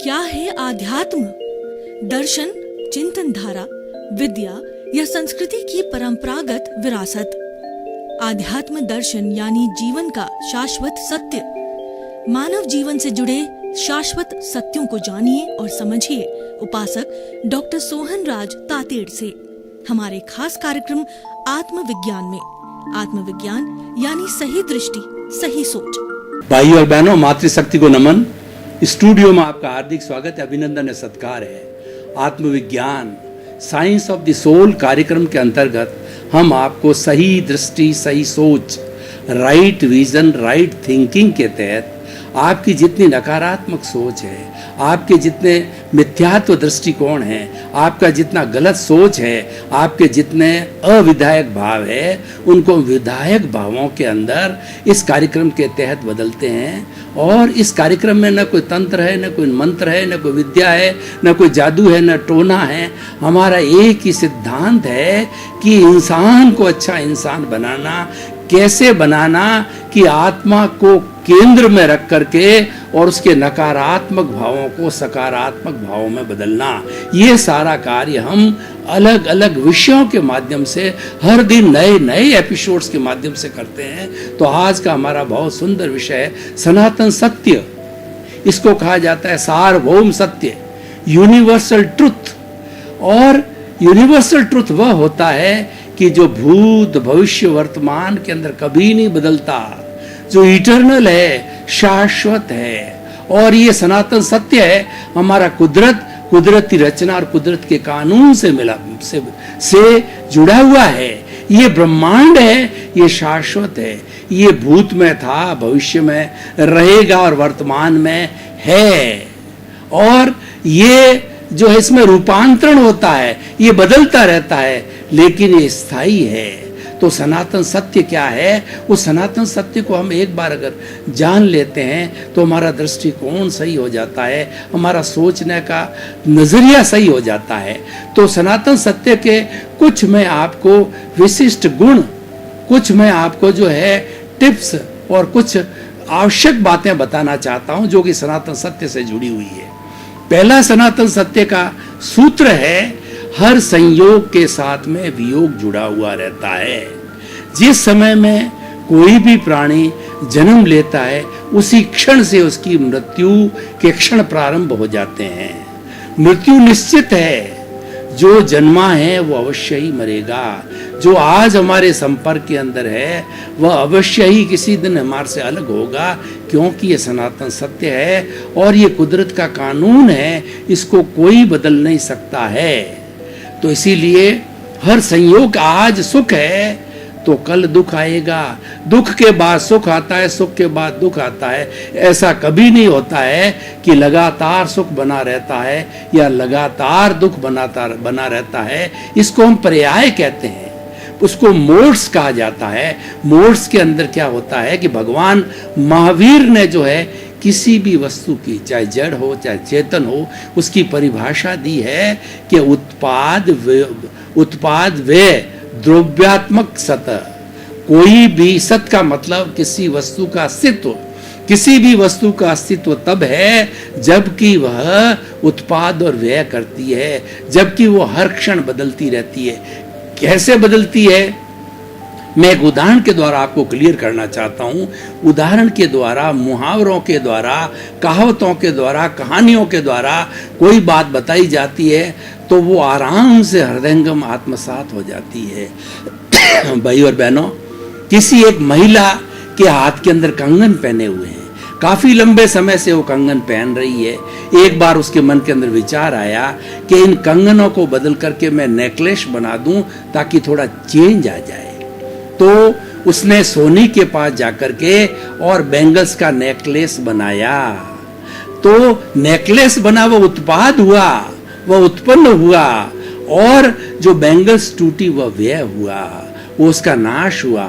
क्या है आध्यात्म? दर्शन, चिंतन धारा, विद्या या संस्कृति की परंपरागत विरासत। आध्यात्म दर्शन यानी जीवन का शाश्वत सत्य। मानव जीवन से जुड़े शाश्वत सत्यों को जानिए और समझिए उपासक डॉक्टर सोहन राज तातेड़ से हमारे खास कार्यक्रम आत्मविज्ञान में। आत्मविज्ञान यानी सही दृष्टि, सही सोच। भाई और बहनों, मातृशक्ति को नमन। स्टूडियो में आपका हार्दिक स्वागत है, अभिनंदन है, सत्कार है। आत्मविज्ञान साइंस ऑफ द सोल कार्यक्रम के अंतर्गत हम आपको सही दृष्टि, सही सोच, राइट विजन, राइट थिंकिंग के तहत आपकी जितनी नकारात्मक सोच है, आपके जितने मिथ्यात्व दृष्टिकोण हैं, आपका जितना गलत सोच है, आपके जितने अविधायक भाव है, उनको विधायक भावों के अंदर इस कार्यक्रम के तहत बदलते हैं। और इस कार्यक्रम में न कोई तंत्र है, न कोई मंत्र है, न कोई विद्या है, न कोई जादू है, न टोना है। हमारा एक ही सिद्धांत है कि इंसान को अच्छा इंसान बनाना, कैसे बनाना कि आत्मा को केंद्र में रख करके और उसके नकारात्मक भावों को सकारात्मक भावों में बदलना। ये सारा कार्य हम अलग अलग विषयों के माध्यम से हर दिन नए नए एपिसोड्स के माध्यम से करते हैं। तो आज का हमारा बहुत सुंदर विषय है सनातन सत्य। इसको कहा जाता है सार्वभौम सत्य, यूनिवर्सल ट्रुथ। और यूनिवर्सल ट्रुथ वह होता है कि जो भूत भविष्य वर्तमान के अंदर कभी नहीं बदलता, जो इटर्नल है, शाश्वत है। और ये सनातन सत्य है, हमारा कुदरती रचना और कुदरत के कानून से जुड़ा हुआ है। ये ब्रह्मांड है, ये शाश्वत है। ये भूत में था, भविष्य में रहेगा और वर्तमान में है। और ये जो है इसमें रूपांतरण होता है, ये बदलता रहता है, लेकिन ये स्थायी है। तो सनातन सत्य क्या है? उस सनातन सत्य को हम एक बार अगर जान लेते हैं तो हमारा दृष्टिकोण सही हो जाता है, हमारा सोचने का नजरिया सही हो जाता है। तो सनातन सत्य के कुछ मैं आपको विशिष्ट गुण, कुछ मैं आपको जो है टिप्स और कुछ आवश्यक बातें बताना चाहता हूं जो कि सनातन सत्य से जुड़ी हुई है। पहला सनातन सत्य का सूत्र है, हर संयोग के साथ में वियोग जुड़ा हुआ रहता है। जिस समय में कोई भी प्राणी जन्म लेता है, उसी क्षण से उसकी मृत्यु के क्षण प्रारंभ हो जाते हैं। मृत्यु निश्चित है, जो जन्मा है वो अवश्य ही मरेगा। जो आज हमारे संपर्क के अंदर है वह अवश्य ही किसी दिन हमारे से अलग होगा, क्योंकि ये सनातन सत्य है और ये कुदरत का कानून है, इसको कोई बदल नहीं सकता है। तो इसीलिए हर संयोग, आज सुख है तो कल दुख आएगा, दुख के बाद सुख आता है, सुख के बाद दुख आता है। ऐसा कभी नहीं होता है कि लगातार सुख बना रहता है या लगातार दुख बना रहता है। इसको हम पर्याय कहते हैं, उसको मोड्स कहा जाता है। मोड्स के अंदर क्या होता है कि भगवान महावीर ने जो है किसी भी वस्तु की, चाहे जड़ हो चाहे चेतन हो, उसकी परिभाषा दी है कि उत्पाद वे द्रव्यात्मक सत। कोई भी सत का मतलब किसी वस्तु का अस्तित्व, किसी भी वस्तु का अस्तित्व तब है जबकि वह उत्पाद और व्यय करती है, जबकि वो हर क्षण बदलती रहती है। कैसे बदलती है, मैं एक उदाहरण के द्वारा आपको क्लियर करना चाहता हूँ। उदाहरण के द्वारा, मुहावरों के द्वारा, कहावतों के द्वारा, कहानियों के द्वारा कोई बात बताई जाती है तो वो आराम से हृदयंगम आत्मसात हो जाती है। भाई और बहनों, किसी एक महिला के हाथ के अंदर कंगन पहने हुए हैं, काफी लंबे समय से वो कंगन पहन रही है। एक बार उसके मन के अंदर विचार आया कि इन कंगनों को बदल करके मैं नेकलेस बना दूं ताकि थोड़ा चेंज आ जाए। तो उसने सोनी के पास जाकर के और बैंगल्स का नेकलेस बनाया। तो नेकलेस बना, वो उत्पाद हुआ, वह उत्पन्न हुआ। और जो बैंगल्स टूटी वह व्यय हुआ, वो उसका नाश हुआ।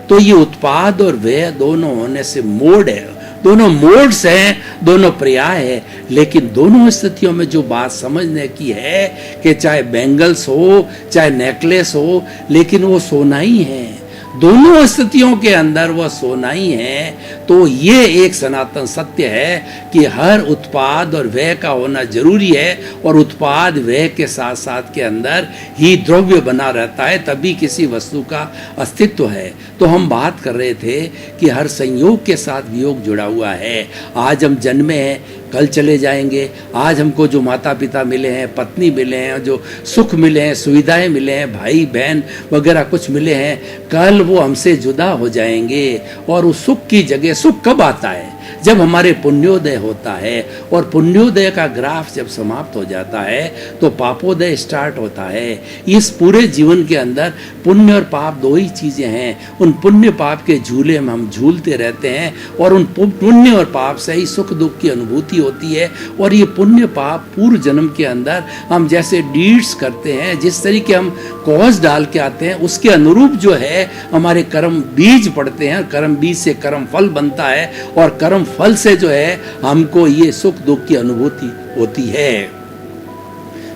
तो ये उत्पाद और व्यय दोनों होने से मोड है, दोनों मोड्स हैं, दोनों पर्याय है। लेकिन दोनों स्थितियों में जो बात समझने की है कि चाहे बैंगल्स हो चाहे नेकलेस हो, लेकिन वो सोना ही है। दोनों स्थितियों के अंदर वह सोना ही है। तो ये एक सनातन सत्य है कि हर उत्पाद और व्यय का होना जरूरी है, और उत्पाद व्यय के साथ साथ के अंदर ही द्रव्य बना रहता है, तभी किसी वस्तु का अस्तित्व है। तो हम बात कर रहे थे कि हर संयोग के साथ वियोग जुड़ा हुआ है। आज हम जन्मे हैं, कल चले जाएंगे। आज हमको जो माता पिता मिले हैं, पत्नी मिले हैं, जो सुख मिले हैं, सुविधाएं मिले हैं, भाई बहन वगैरह कुछ मिले हैं, कल वो हमसे जुदा हो जाएंगे। और उस सुख की जगह सुख कब आता है? जब हमारे पुण्योदय होता है, और पुण्योदय का ग्राफ जब समाप्त हो जाता है तो पापोदय स्टार्ट होता है। इस पूरे जीवन के अंदर पुण्य और पाप दो ही चीजें हैं। उन पुण्य पाप के झूले में हम झूलते रहते हैं, और उन पुण्य और पाप से ही सुख दुख की अनुभूति होती है। और ये पुण्य पाप पूर्व जन्म के अंदर हम जैसे डीड्स करते हैं, जिस तरीके हम कॉज डाल के आते हैं, उसके अनुरूप जो है हमारे कर्म बीज पड़ते हैं। कर्म बीज से कर्म फल बनता है, और कर्म फल से जो है हमको ये सुख दुख की अनुभूति होती है।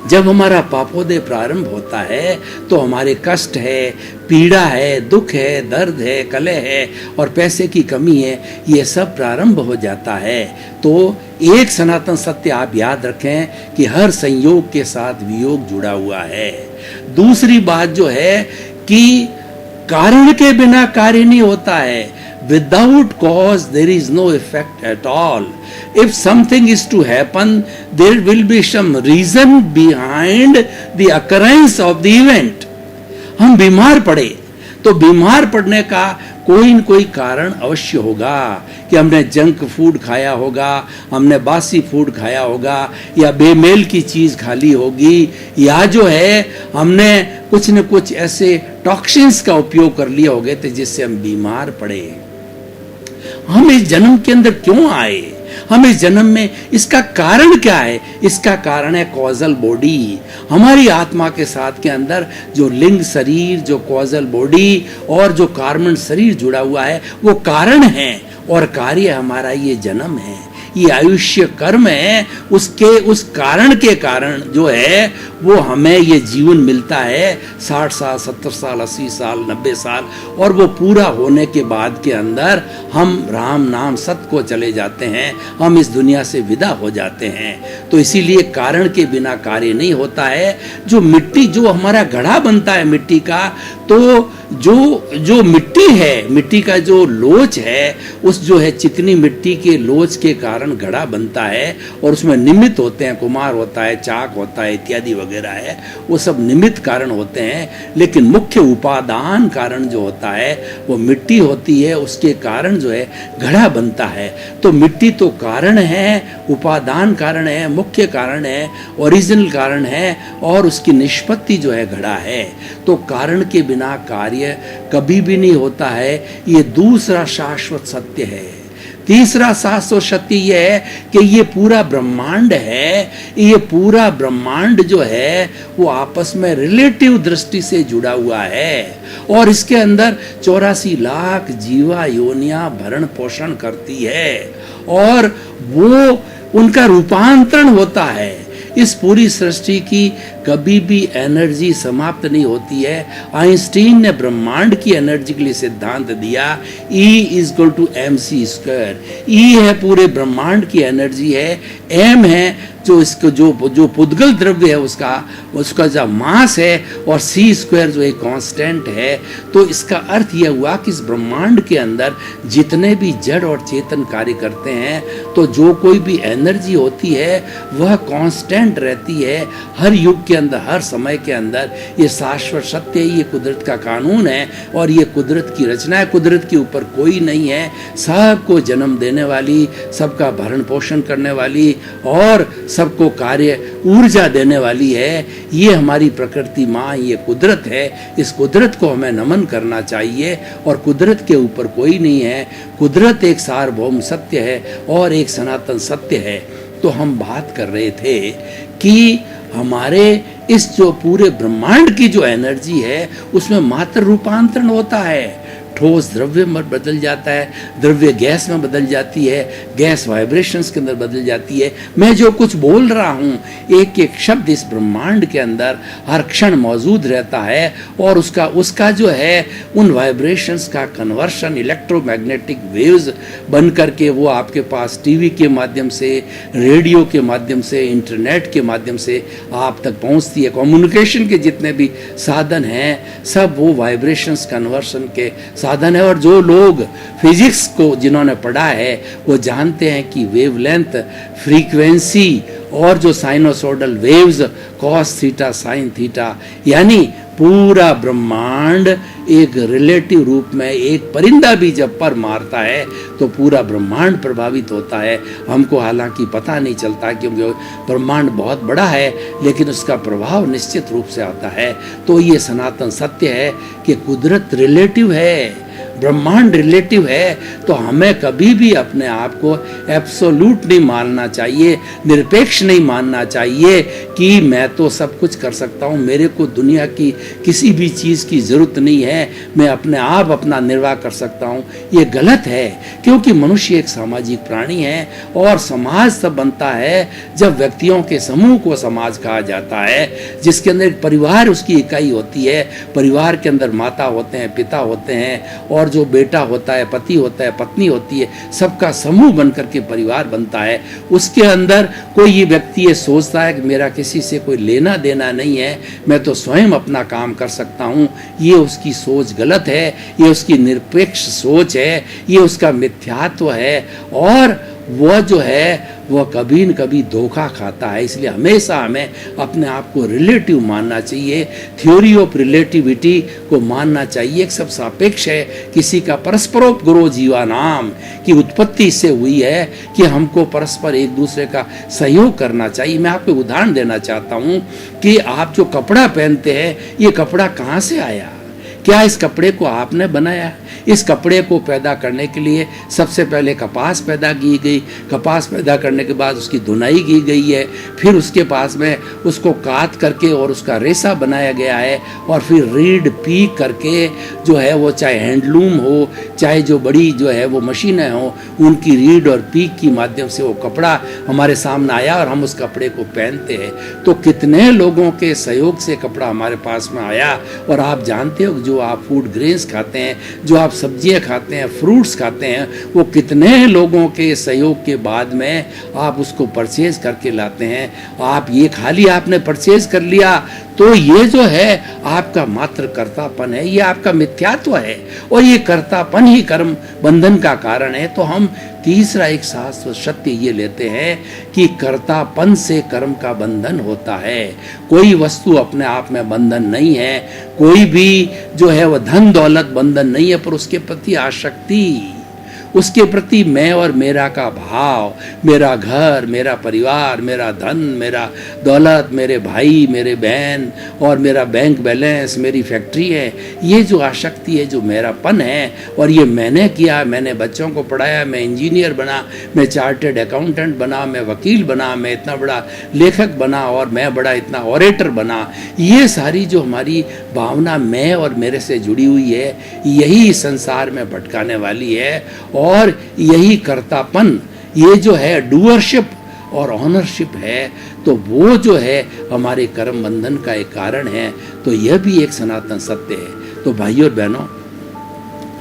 जब हमारा पापोदय प्रारंभ होता है तो हमारे कष्ट है, पीड़ा है, दुख है, दर्द है, कलह है और पैसे की कमी है, ये सब प्रारंभ हो जाता है। तो एक सनातन सत्य आप याद रखें कि हर संयोग के साथ वियोग जुड़ा हुआ है। दूसरी बात जो है कि कारण के बिना कार्य नहीं होता है। Without cause there is no effect at all. If something is to happen, there will be some reason behind the occurrence of the event. हम बीमार पड़े तो बीमार पड़ने का कोई न कोई कारण अवश्य होगा, कि हमने जंक फूड खाया होगा, हमने बासी फूड खाया होगा, या बेमेल की चीज खा ली होगी, या जो है हमने कुछ न कुछ ऐसे टॉक्सिन्स का उपयोग कर लिया होगा तो जिससे हम बीमार पड़े। हम इस जन्म के अंदर क्यों आए? हम इस जन्म में, इसका कारण क्या है? इसका कारण है कॉजल बॉडी। हमारी आत्मा के साथ के अंदर जो लिंग शरीर, जो कॉजल बॉडी और जो कार्बन शरीर जुड़ा हुआ है वो कारण है, और कार्य हमारा ये जन्म है, ये आयुष्य कर्म है। उस कारण के कारण जो है वो हमें ये जीवन मिलता है, 60 साल, 70 साल, 80 साल, 90 साल, और वो पूरा होने के बाद के अंदर हम राम नाम सत्य को चले जाते हैं, हम इस दुनिया से विदा हो जाते हैं। तो इसीलिए कारण के बिना कार्य नहीं होता है। जो मिट्टी, जो हमारा घड़ा बनता है मिट्टी का, तो जो मिट्टी है, मिट्टी का जो लोच है, उस जो है चिकनी मिट्टी के लोच के कारण घड़ा बनता है, और उसमें निमित्त होते हैं, कुम्हार होता है, चाक होता है, इत्यादि वगैरह है, वो सब निमित्त कारण होते हैं। लेकिन मुख्य उपादान कारण जो होता है वो मिट्टी होती है, उसके कारण जो है घड़ा बनता है। तो मिट्टी तो कारण है, उपादान कारण है, मुख्य कारण है, ओरिजिनल कारण है, और उसकी निष्पत्ति जो है घड़ा है। तो कारण के बिना कार्य कभी भी नहीं होता है, ये दूसरा शाश्वत सत्य है। तीसरा शाश्वत सत्य यह है कि ये पूरा ब्रह्मांड है, ये पूरा ब्रह्मांड जो है वो आपस में रिलेटिव दृष्टि से जुड़ा हुआ है, और इसके अंदर 84 लाख जीवा योनियां भरण पोषण करती है, और वो उनका रूपांतरण होता है। इस पूरी सृष्टि की कभी भी एनर्जी समाप्त नहीं होती है। आइंस्टीन ने ब्रह्मांड की एनर्जी के लिए सिद्धांत दिया, E = mc²। E है पूरे ब्रह्मांड की एनर्जी है, m है जो इसको जो पुद्गल द्रव्य है उसका जो मास है, और c² जो एक कांस्टेंट है। तो इसका अर्थ यह हुआ कि इस ब्रह्मांड के अंदर जितने भी जड़ और चेतन कार्य करते हैं, तो जो कोई भी एनर्जी होती है वह कांस्टेंट रहती है हर युग के अंदर, हर समय के अंदर। ये शाश्वत सत्य, ये कुदरत का कानून है, और ये कुदरत की रचना है। कुदरत के ऊपर कोई नहीं है, सबको जन्म देने वाली, सबका भरण पोषण करने वाली, और सबको कार्य ऊर्जा देने वाली है। ये हमारी प्रकृति माँ, ये कुदरत है। इस कुदरत को हमें नमन करना चाहिए, और कुदरत के ऊपर कोई नहीं है। कुदरत एक सार्वभौम सत्य है और एक सनातन सत्य है। तो हम बात कर रहे थे कि हमारे इस जो पूरे ब्रह्मांड की जो एनर्जी है उसमें मात्र रूपांतरण होता है, ठोस द्रव्य में बदल जाता है, द्रव्य गैस में बदल जाती है, गैस वाइब्रेशंस के अंदर बदल जाती है। मैं जो कुछ बोल रहा हूँ, एक एक शब्द इस ब्रह्मांड के अंदर हर क्षण मौजूद रहता है और उसका जो है उन वाइब्रेशंस का कन्वर्शन इलेक्ट्रोमैग्नेटिक वेव्स बन करके वो आपके पास टीवी के माध्यम से, रेडियो के माध्यम से, इंटरनेट के माध्यम से आप तक पहुंचती है। कम्युनिकेशन के जितने भी साधन हैं सब वो वाइब्रेशंस कन्वर्शन के साधन है। और जो लोग फिजिक्स को जिन्होंने पढ़ा है वो जानते हैं कि वेवलेंथ, फ्रीक्वेंसी और जो sinusoidal waves cos theta sine theta, यानी पूरा ब्रह्मांड एक रिलेटिव रूप में, एक परिंदा भी जब पर मारता है तो पूरा ब्रह्मांड प्रभावित होता है। हमको हालांकि पता नहीं चलता क्योंकि ब्रह्मांड बहुत बड़ा है, लेकिन उसका प्रभाव निश्चित रूप से आता है। तो ये सनातन सत्य है कि कुदरत रिलेटिव है, ब्रह्मांड रिलेटिव है। तो हमें कभी भी अपने आप को एब्सोल्यूट नहीं मानना चाहिए, निरपेक्ष नहीं मानना चाहिए कि मैं तो सब कुछ कर सकता हूँ, मेरे को दुनिया की किसी भी चीज़ की ज़रूरत नहीं है, मैं अपने आप अपना निर्वाह कर सकता हूँ। ये गलत है, क्योंकि मनुष्य एक सामाजिक प्राणी है और समाज तब बनता है जब व्यक्तियों के समूह को समाज कहा जाता है, जिसके अंदर एक परिवार उसकी इकाई होती है। परिवार के अंदर माता होते हैं, पिता होते हैं और जो बेटा होता है, पति होता है, पत्नी होती है, सबका समूह बनकर के परिवार बनता है। उसके अंदर कोई ये व्यक्ति ये सोचता है कि मेरा किसी से कोई लेना देना नहीं है, मैं तो स्वयं अपना काम कर सकता हूँ, ये उसकी सोच गलत है, ये उसकी निरपेक्ष सोच है, ये उसका मिथ्यात्व है और वह जो है वह कभी न कभी धोखा खाता है। इसलिए हमेशा हमें अपने आप को रिलेटिव मानना चाहिए, थ्योरी ऑफ रिलेटिविटी को मानना चाहिए। एक सब सापेक्ष है, किसी का परस्परोपग्रो जीवानाम की उत्पत्ति इससे हुई है कि हमको परस्पर एक दूसरे का सहयोग करना चाहिए। मैं आपको उदाहरण देना चाहता हूँ कि आप जो कपड़ा पहनते हैं, ये कपड़ा कहाँ से आया? क्या इस कपड़े को आपने बनाया? इस कपड़े को पैदा करने के लिए सबसे पहले कपास पैदा की गई, कपास पैदा करने के बाद उसकी धुनाई की गई है, फिर उसके पास में उसको काट करके और उसका रेशा बनाया गया है और फिर रीड पीक करके जो है वो चाहे हैंडलूम हो, चाहे जो बड़ी जो है वो मशीनें हो, उनकी रीड और पीक की माध्यम से वो कपड़ा हमारे सामने आया और हम उस कपड़े को पहनते हैं। तो कितने लोगों के सहयोग से कपड़ा हमारे पास में आया। और आप जानते हो जो आप फूड ग्रेन्स खाते हैं, जो आप सब्जियां खाते हैं, फ्रूट्स खाते हैं, वो कितने लोगों के सहयोग के बाद में आप उसको परचेज करके लाते हैं। आप ये खाली आपने परचेज कर लिया तो ये जो है आपका मात्र कर्तापन है, ये आपका मिथ्यात्व है और ये कर्तापन ही कर्म बंधन का कारण है। तो हम तीसरा एक शास्त्र सत्य ये लेते हैं कि कर्तापन से कर्म का बंधन होता है। कोई वस्तु अपने आप में बंधन नहीं है, कोई भी जो है वह धन दौलत बंधन नहीं है, पर उसके प्रति आसक्ति, उसके प्रति मैं और मेरा का भाव, मेरा घर, मेरा परिवार, मेरा धन, मेरा दौलत, मेरे भाई, मेरे बहन और मेरा बैंक बैलेंस, मेरी फैक्ट्री है, ये जो आसक्ति है, जो मेरापन है और ये मैंने किया, मैंने बच्चों को पढ़ाया, मैं इंजीनियर बना, मैं चार्टर्ड अकाउंटेंट बना, मैं वकील बना, मैं इतना बड़ा लेखक बना और मैं बड़ा इतना ऑरेटर बना, ये सारी जो हमारी भावना मैं और मेरे से जुड़ी हुई है, यही संसार में भटकाने वाली है। और यही कर्तापन, ये जो है डूअरशिप और ऑनरशिप है, तो वो जो है हमारे कर्म बंधन का एक कारण है। तो यह भी एक सनातन सत्य है। तो भाइयों और बहनों,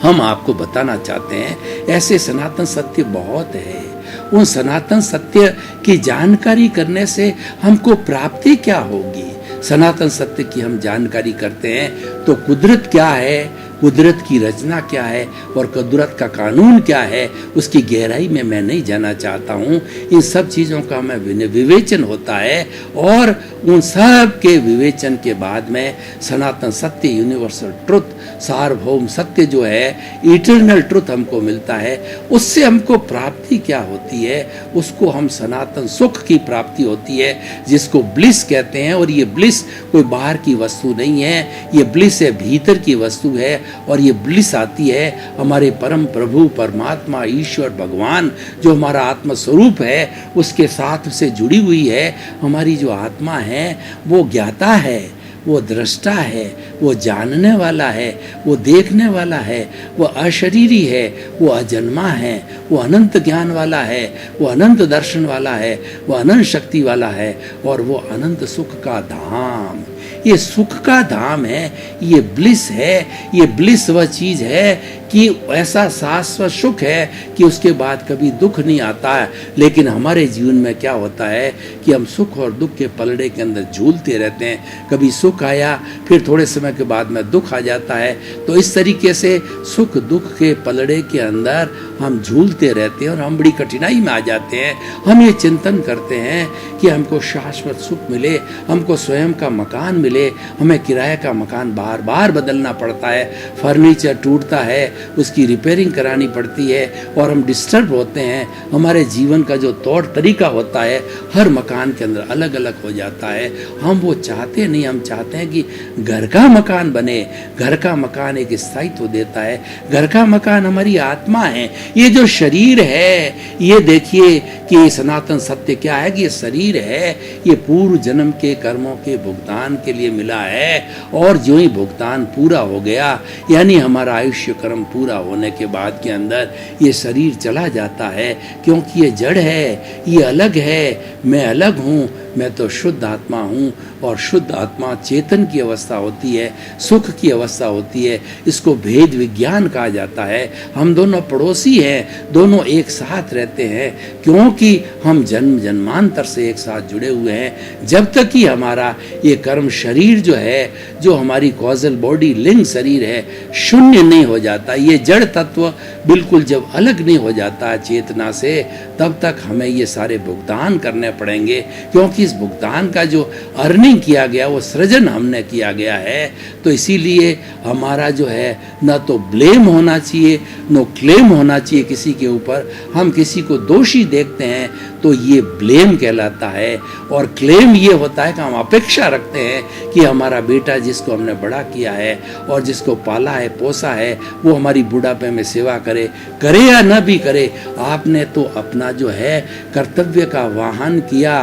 हम आपको बताना चाहते हैं ऐसे सनातन सत्य बहुत है। उन सनातन सत्य की जानकारी करने से हमको प्राप्ति क्या होगी? सनातन सत्य की हम जानकारी करते हैं तो कुदरत क्या है, कुदरत की रचना क्या है और कुदरत का कानून क्या है, उसकी गहराई में मैं नहीं जाना चाहता हूँ। इन सब चीज़ों का हमें विवेचन होता है और उन सब के विवेचन के बाद में सनातन सत्य, यूनिवर्सल ट्रुथ, सार्वभौम सत्य जो है, इटर्नल ट्रुथ हमको मिलता है। उससे हमको प्राप्ति क्या होती है? उसको हम सनातन सुख की प्राप्ति होती है, जिसको ब्लिस कहते हैं। और ये ब्लिस कोई बाहर की वस्तु नहीं है, ये ब्लिस है भीतर की वस्तु है। और ये ब्लिस आती है हमारे परम प्रभु परमात्मा ईश्वर भगवान जो हमारा आत्म स्वरूप है, उसके साथ से जुड़ी हुई है। हमारी जो आत्मा है वो ज्ञाता है, वो दृष्टा है, वो जानने वाला है, वो देखने वाला है, वो अशरीरी है, वो अजन्मा है, वो अनंत ज्ञान वाला है, वो अनंत दर्शन वाला है, वो अनंत शक्ति वाला है और वो अनंत सुख का धाम। ये सुख का धाम है, ये ब्लिस है, ये ब्लिस वह चीज है कि ऐसा शाश्वत सुख है कि उसके बाद कभी दुख नहीं आता है। लेकिन हमारे जीवन में क्या होता है कि हम सुख और दुख के पलड़े के अंदर झूलते रहते हैं। कभी सुख आया, फिर थोड़े समय के बाद में दुख आ जाता है। तो इस तरीके से सुख दुख के पलड़े के अंदर हम झूलते रहते हैं और हम बड़ी कठिनाई में आ जाते हैं। हम ये चिंतन करते हैं कि हमको शाश्वत सुख मिले, हमको स्वयं का मकान मिले, हमें किराए का मकान बार बार बदलना पड़ता है, फर्नीचर टूटता है, उसकी रिपेयरिंग करानी पड़ती है और हम डिस्टर्ब होते हैं। हमारे जीवन का जो तौर तरीका होता है हर मकान के अंदर अलग अलग हो जाता है। हम वो चाहते नहीं, हम चाहते हैं कि घर का मकान बने। घर का मकान एक स्थायित्व देता है, घर का मकान हमारी आत्मा है। ये जो शरीर है, ये देखिए कि सनातन सत्य क्या है कि ये शरीर है, ये पूर्व जन्म के कर्मों के भुगतान के लिए मिला है और जो ही भुगतान पूरा हो गया, यानी हमारा आयुष्य कर्म पूरा होने के बाद के अंदर ये शरीर चला जाता है, क्योंकि ये जड़ है, ये अलग है, मैं अलग हूँ, मैं तो शुद्ध आत्मा हूँ। और शुद्ध आत्मा चेतन की अवस्था होती है, सुख की अवस्था होती है। इसको भेद विज्ञान कहा जाता है। हम दोनों पड़ोसी हैं, दोनों एक साथ रहते हैं, क्योंकि हम जन्म जन्मांतर से एक साथ जुड़े हुए हैं। जब तक कि हमारा ये कर्म शरीर जो है, जो हमारी कॉजल बॉडी लिंग शरीर है, शून्य नहीं हो जाता, ये जड़ तत्व बिल्कुल जब अलग नहीं हो जाता चेतना से, तब तक हमें ये सारे भुगतान करने पड़ेंगे। क्योंकि इस भुगतान का जो अर्निंग किया गया, वो सृजन हमने किया गया है। तो इसीलिए हमारा जो है ना तो ब्लेम होना चाहिए, नो क्लेम होना चाहिए किसी के ऊपर। हम किसी को दोषी देखते हैं तो ये ब्लेम कहलाता है, और क्लेम ये होता है कि हम अपेक्षा रखते हैं कि हमारा बेटा जिसको हमने बड़ा किया है और जिसको पाला है पोसा है, वो हमारी बुढ़ापे में सेवा करे, करे या न भी करे, आपने तो अपना जो है कर्तव्य का वाहन किया।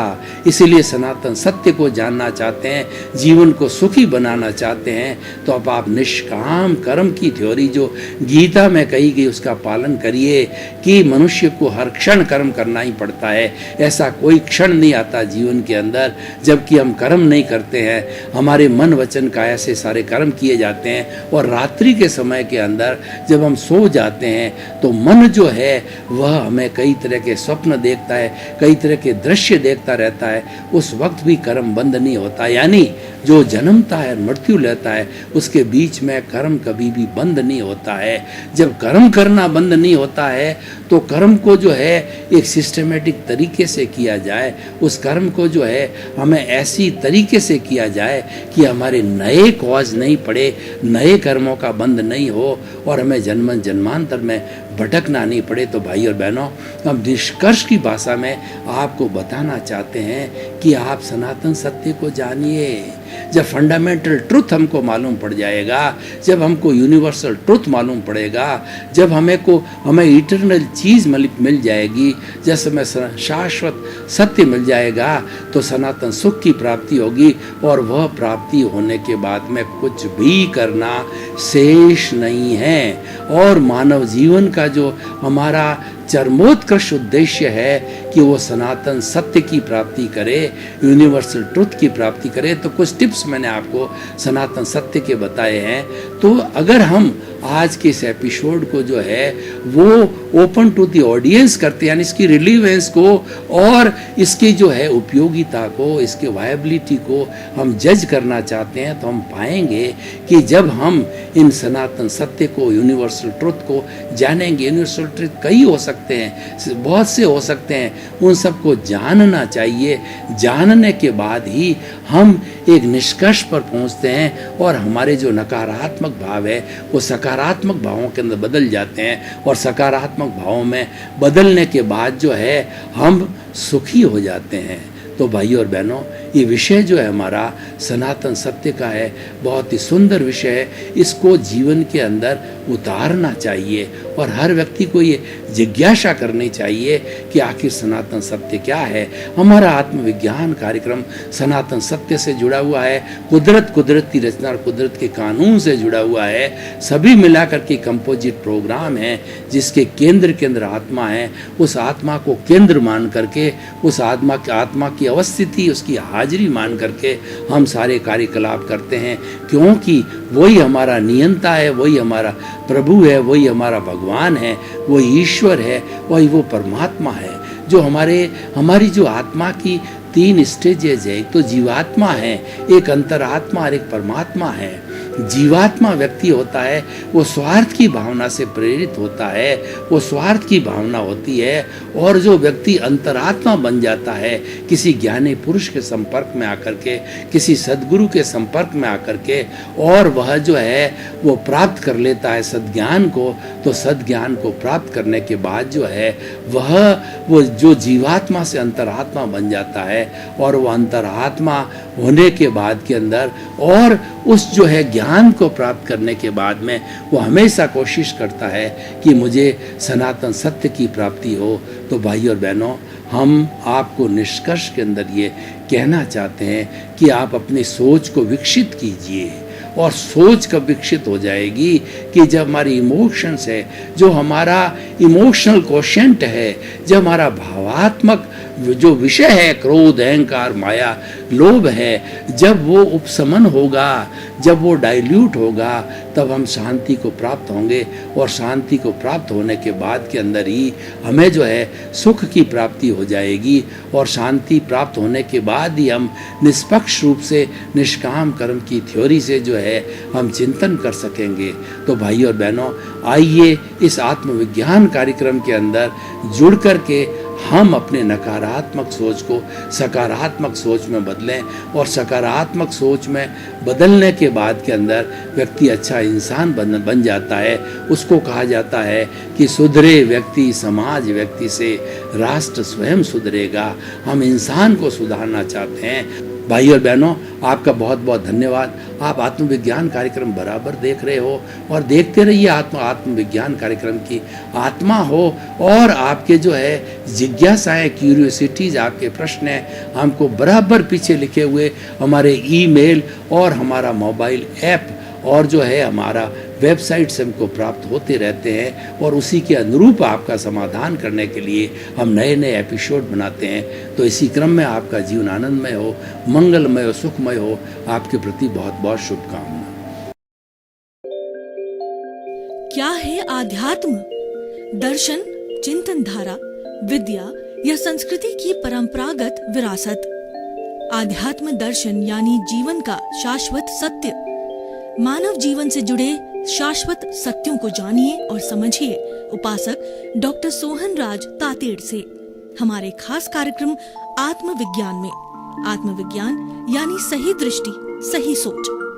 इसीलिए सनातन सत्य को जानना चाहते हैं, जीवन को सुखी बनाना चाहते हैं, तो अब आप निष्काम कर्म की थ्योरी जो गीता में कही गई उसका पालन करिए कि मनुष्य को हर क्षण कर्म करना ही पड़ता है। ऐसा कोई क्षण नहीं आता जीवन के अंदर जबकि हम कर्म नहीं करते हैं। हमारे मन वचन काया से सारे कर्म किए जाते हैं, और रात्रि के समय के अंदर जब हम सो जाते हैं तो मन जो है वह हमें कई तरह के स्वप्न देखता है, कई तरह के दृश्य देखता रहता है। उस वक्त भी कर्म बंद नहीं होता, यानी जो जन्मता है मृत्यु लेता है उसके बीच में कर्म कभी भी बंद नहीं होता है। जब कर्म करना बंद नहीं होता है तो कर्म को जो है एक सिस्टमेटिक तरीके से किया जाए, उस कर्म को जो है हमें ऐसी तरीके से किया जाए कि हमारे नए कॉज नहीं पड़े, नए कर्मों का बंद नहीं हो और हमें जन्म जन्मांतर में भटकना नहीं पड़े। तो भाई और बहनों, हम निष्कर्ष की भाषा में आपको बताना चाहते हैं कि आप सनातन सत्य को जानिए। जब फंडामेंटल ट्रुथ हमको मालूम पड़ जाएगा, जब हमको यूनिवर्सल ट्रुथ मालूम पड़ेगा, जब हमें इटरनल चीज़ मिल जाएगी, जैसे हमें शाश्वत सत्य मिल जाएगा, तो सनातन सुख की प्राप्ति होगी। और वह प्राप्ति होने के बाद में कुछ भी करना शेष नहीं है। और मानव जीवन का जो हमारा चरमोत्कर्ष उद्देश्य है कि वो सनातन सत्य की प्राप्ति करे, यूनिवर्सल ट्रुथ की प्राप्ति करे। तो कुछ टिप्स मैंने आपको सनातन सत्य के बताए हैं। तो अगर हम आज के इस एपिसोड को जो है वो ओपन टू द ऑडियंस करते हैं, यानी इसकी रिलीवेंस को और इसकी जो है उपयोगिता को, इसके वायबिलिटी को हम जज करना चाहते हैं, तो हम पाएंगे कि जब हम इन सनातन सत्य को, यूनिवर्सल ट्रुथ को जानेंगे, यूनिवर्सल ट्रुथ कई हो सकते हैं, बहुत से हो सकते हैं, उन सबको जानना चाहिए। जानने के बाद ही हम एक निष्कर्ष पर पहुंचते हैं और हमारे जो नकारात्मक भाव है वो सकारात्मक भावों के अंदर बदल जाते हैं, और सकारात्मक भावों में बदलने के बाद जो है हम सुखी हो जाते हैं। तो भाइयों और बहनों, ये विषय जो है हमारा सनातन सत्य का है, बहुत ही सुंदर विषय है। इसको जीवन के अंदर उतारना चाहिए और हर व्यक्ति को ये जिज्ञासा करनी चाहिए कि आखिर सनातन सत्य क्या है। हमारा आत्मविज्ञान कार्यक्रम सनातन सत्य से जुड़ा हुआ है, कुदरत की रचना और कुदरत के कानून से जुड़ा हुआ है। सभी मिलाकर के कंपोजिट प्रोग्राम है जिसके केंद्र आत्मा है। उस आत्मा को केंद्र मान करके, उस आत्मा की अवस्थिति, उसकी हाजिरी मान करके हम सारे कार्यकलाप करते हैं, क्योंकि वही हमारा नियंता है, वही हमारा प्रभु है, वही हमारा भगवान है, वही ईश्वर है, वही वो परमात्मा है जो हमारी जो आत्मा की 3 स्टेजेज है। एक तो जीवात्मा है, एक अंतरात्मा और एक परमात्मा है। जीवात्मा व्यक्ति होता है, वो स्वार्थ की भावना से प्रेरित होता है, वो स्वार्थ की भावना होती है। और जो व्यक्ति अंतरात्मा बन जाता है, किसी ज्ञानी पुरुष के संपर्क में आकर के, किसी सद्गुरु के संपर्क में आकर के, और वह जो है वो प्राप्त कर लेता है सद्ज्ञान को, तो सद्ज्ञान को प्राप्त करने के बाद जो है वो जो जीवात्मा से अंतरात्मा बन जाता है, और वो अंतरात्मा होने के बाद के अंदर और उस जो है ज्ञान को प्राप्त करने के बाद में वो हमेशा कोशिश करता है कि मुझे सनातन सत्य की प्राप्ति हो। तो भाई और बहनों, हम आपको निष्कर्ष के अंदर ये कहना चाहते हैं कि आप अपनी सोच को विकसित कीजिए। और सोच कब विकसित हो जाएगी कि जब हमारी इमोशंस है, जो हमारा इमोशनल कोशेंट है, जब हमारा भावात्मक जो विषय है, क्रोध, अहंकार, माया, लोभ है, जब वो उपशमन होगा, जब वो डाइल्यूट होगा, तब हम शांति को प्राप्त होंगे। और शांति को प्राप्त होने के बाद के अंदर ही हमें जो है सुख की प्राप्ति हो जाएगी। और शांति प्राप्त होने के बाद ही हम निष्पक्ष रूप से निष्काम कर्म की थ्योरी से जो है हम चिंतन कर सकेंगे। तो भाई और बहनों, आइए इस आत्मविज्ञान कार्यक्रम के अंदर जुड़ कर के हम अपने नकारात्मक सोच को सकारात्मक सोच में बदलें। और सकारात्मक सोच में बदलने के बाद के अंदर व्यक्ति अच्छा इंसान बन जाता है। उसको कहा जाता है कि सुधरे व्यक्ति समाज व्यक्ति से राष्ट्र स्वयं सुधरेगा। हम इंसान को सुधारना चाहते हैं। भाई और बहनों, आपका बहुत बहुत धन्यवाद। आप आत्मविज्ञान कार्यक्रम बराबर देख रहे हो और देखते रहिए। आत्मविज्ञान कार्यक्रम की आत्मा हो और आपके जो है जिज्ञासाएं, क्यूरियोसिटीज, आपके प्रश्न हैं, हमको बराबर पीछे लिखे हुए हमारे ईमेल और हमारा मोबाइल ऐप और जो है हमारा वेबसाइट से हमको प्राप्त होते रहते हैं। और उसी के अनुरूप आपका समाधान करने के लिए हम नए नए एपिसोड बनाते हैं। तो इसी क्रम में आपका जीवन आनंदमय हो, मंगलमय हो, सुखमय हो। आपके प्रति बहुत बहुत शुभकामना। क्या है आध्यात्म? दर्शन, चिंतन धारा, विद्या या संस्कृति की परंपरागत विरासत। आध्यात्म दर्शन यानी जीवन का शाश्वत सत्य। मानव जीवन से जुड़े शाश्वत सत्यों को जानिए और समझिए उपासक डॉक्टर सोहन राज तातेड़ से हमारे खास कार्यक्रम आत्मविज्ञान में। आत्मविज्ञान यानी सही दृष्टि, सही सोच।